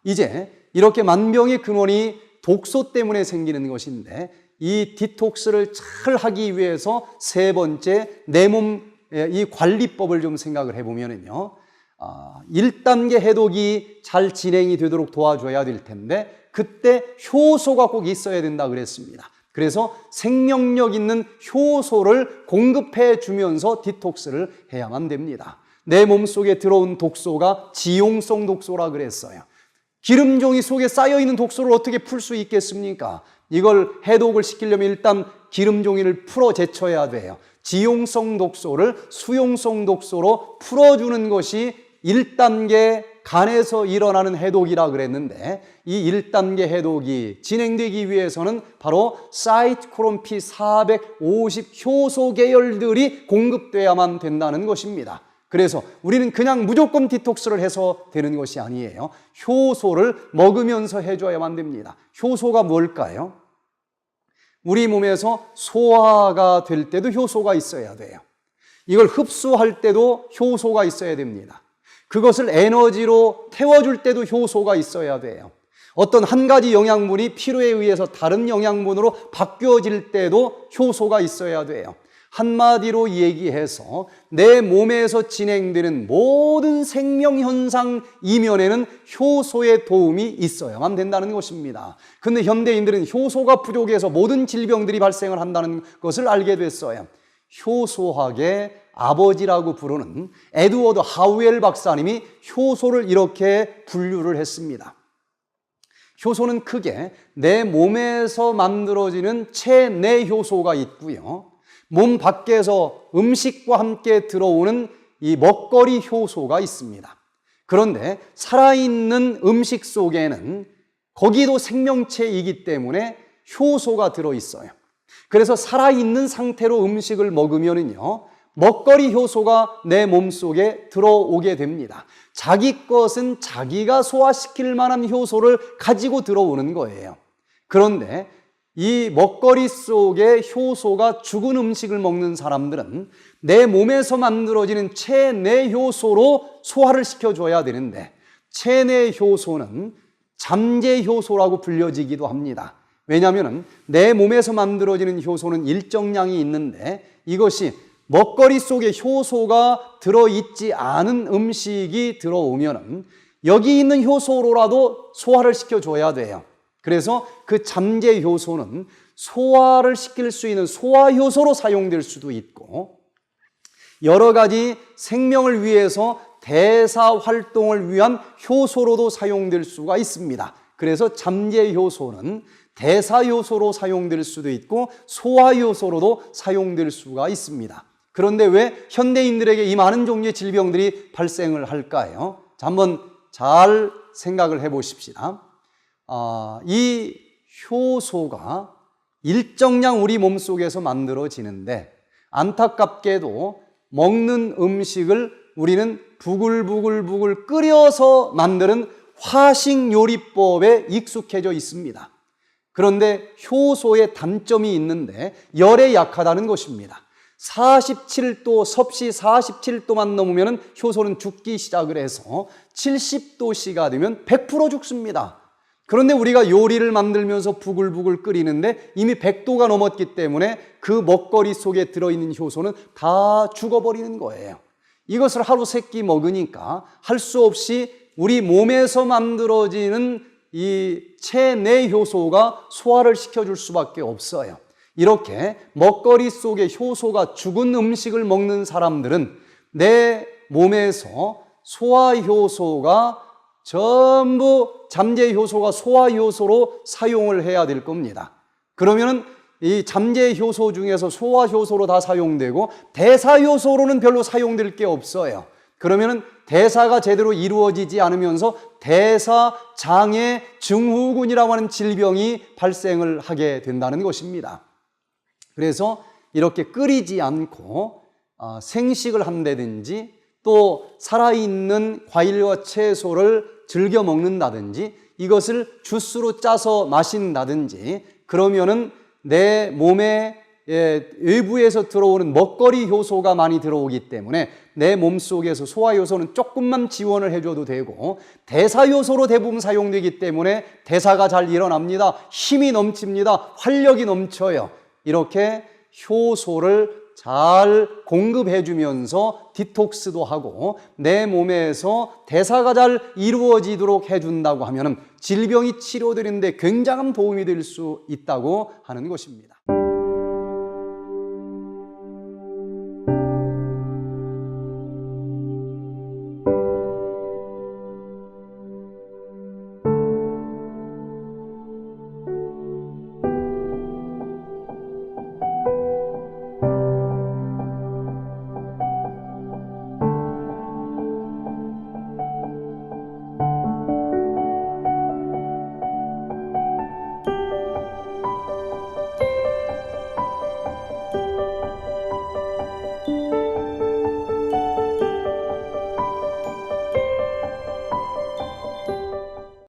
이제 이렇게 만병의 근원이 독소 때문에 생기는 것인데 이 디톡스를 잘 하기 위해서 세 번째 내 몸 이 관리법을 좀 생각을 해보면은요, 1단계 해독이 잘 진행이 되도록 도와줘야 될 텐데 그때 효소가 꼭 있어야 된다 그랬습니다. 그래서 생명력 있는 효소를 공급해 주면서 디톡스를 해야만 됩니다. 내 몸속에 들어온 독소가 지용성 독소라 그랬어요. 기름종이 속에 쌓여있는 독소를 어떻게 풀 수 있겠습니까? 이걸 해독을 시키려면 일단 기름종이를 풀어 제쳐야 돼요. 지용성 독소를 수용성 독소로 풀어주는 것이 1단계 간에서 일어나는 해독이라 그랬는데 이 1단계 해독이 진행되기 위해서는 바로 사이토크롬 P450 효소 계열들이 공급돼야만 된다는 것입니다. 그래서 우리는 그냥 무조건 디톡스를 해서 되는 것이 아니에요. 효소를 먹으면서 해줘야만 됩니다. 효소가 뭘까요? 우리 몸에서 소화가 될 때도 효소가 있어야 돼요. 이걸 흡수할 때도 효소가 있어야 됩니다. 그것을 에너지로 태워줄 때도 효소가 있어야 돼요. 어떤 한 가지 영양분이 필요에 의해서 다른 영양분으로 바뀌어질 때도 효소가 있어야 돼요. 한마디로 얘기해서 내 몸에서 진행되는 모든 생명현상 이면에는 효소의 도움이 있어야만 된다는 것입니다. 근데 현대인들은 효소가 부족해서 모든 질병들이 발생을 한다는 것을 알게 됐어요. 효소학의 아버지라고 부르는 에드워드 하우엘 박사님이 효소를 이렇게 분류를 했습니다. 효소는 크게 내 몸에서 만들어지는 체내 효소가 있고요, 몸 밖에서 음식과 함께 들어오는 이 먹거리 효소가 있습니다. 그런데 살아있는 음식 속에는 거기도 생명체이기 때문에 효소가 들어있어요. 그래서 살아있는 상태로 음식을 먹으면은요, 먹거리 효소가 내 몸속에 들어오게 됩니다. 자기 것은 자기가 소화시킬 만한 효소를 가지고 들어오는 거예요. 그런데 이 먹거리 속에 효소가 죽은 음식을 먹는 사람들은 내 몸에서 만들어지는 체내 효소로 소화를 시켜줘야 되는데 체내 효소는 잠재 효소라고 불려지기도 합니다. 왜냐하면 내 몸에서 만들어지는 효소는 일정량이 있는데 이것이 먹거리 속에 효소가 들어있지 않은 음식이 들어오면 여기 있는 효소로라도 소화를 시켜줘야 돼요. 그래서 그 잠재 효소는 소화를 시킬 수 있는 소화 효소로 사용될 수도 있고 여러 가지 생명을 위해서 대사 활동을 위한 효소로도 사용될 수가 있습니다. 그래서 잠재 효소는 대사 효소로 사용될 수도 있고 소화 효소로도 사용될 수가 있습니다. 그런데 왜 현대인들에게 이 많은 종류의 질병들이 발생을 할까요? 자, 한번 잘 생각을 해보십시다. 이 효소가 일정량 우리 몸속에서 만들어지는데 안타깝게도 먹는 음식을 우리는 부글부글 끓여서 만드는 화식 요리법에 익숙해져 있습니다. 그런데 효소의 단점이 있는데 열에 약하다는 것입니다. 47도, 섭씨 47도만 넘으면 효소는 죽기 시작을 해서 70도씨가 되면 100% 죽습니다. 그런데 우리가 요리를 만들면서 부글부글 끓이는데 이미 100도가 넘었기 때문에 그 먹거리 속에 들어있는 효소는 다 죽어버리는 거예요. 이것을 하루 세 끼 먹으니까 할 수 없이 우리 몸에서 만들어지는 이 체내 효소가 소화를 시켜줄 수밖에 없어요. 이렇게 먹거리 속에 효소가 죽은 음식을 먹는 사람들은 내 몸에서 소화 효소가 전부 잠재 효소가 소화 효소로 사용을 해야 될 겁니다. 그러면은 이 잠재 효소 중에서 소화 효소로 다 사용되고 대사 효소로는 별로 사용될 게 없어요. 그러면은 대사가 제대로 이루어지지 않으면서 대사장애 증후군이라고 하는 질병이 발생을 하게 된다는 것입니다. 그래서 이렇게 끓이지 않고 생식을 한다든지 또 살아있는 과일과 채소를 즐겨 먹는다든지 이것을 주스로 짜서 마신다든지 그러면은 내 몸에 외부에서 들어오는 먹거리 효소가 많이 들어오기 때문에 내 몸속에서 소화 요소는 조금만 지원을 해줘도 되고, 대사 요소로 대부분 사용되기 때문에 대사가 잘 일어납니다. 힘이 넘칩니다. 활력이 넘쳐요. 이렇게 효소를 잘 공급해 주면서 디톡스도 하고 내 몸에서 대사가 잘 이루어지도록 해준다고 하면 질병이 치료되는데 굉장한 도움이 될 수 있다고 하는 것입니다.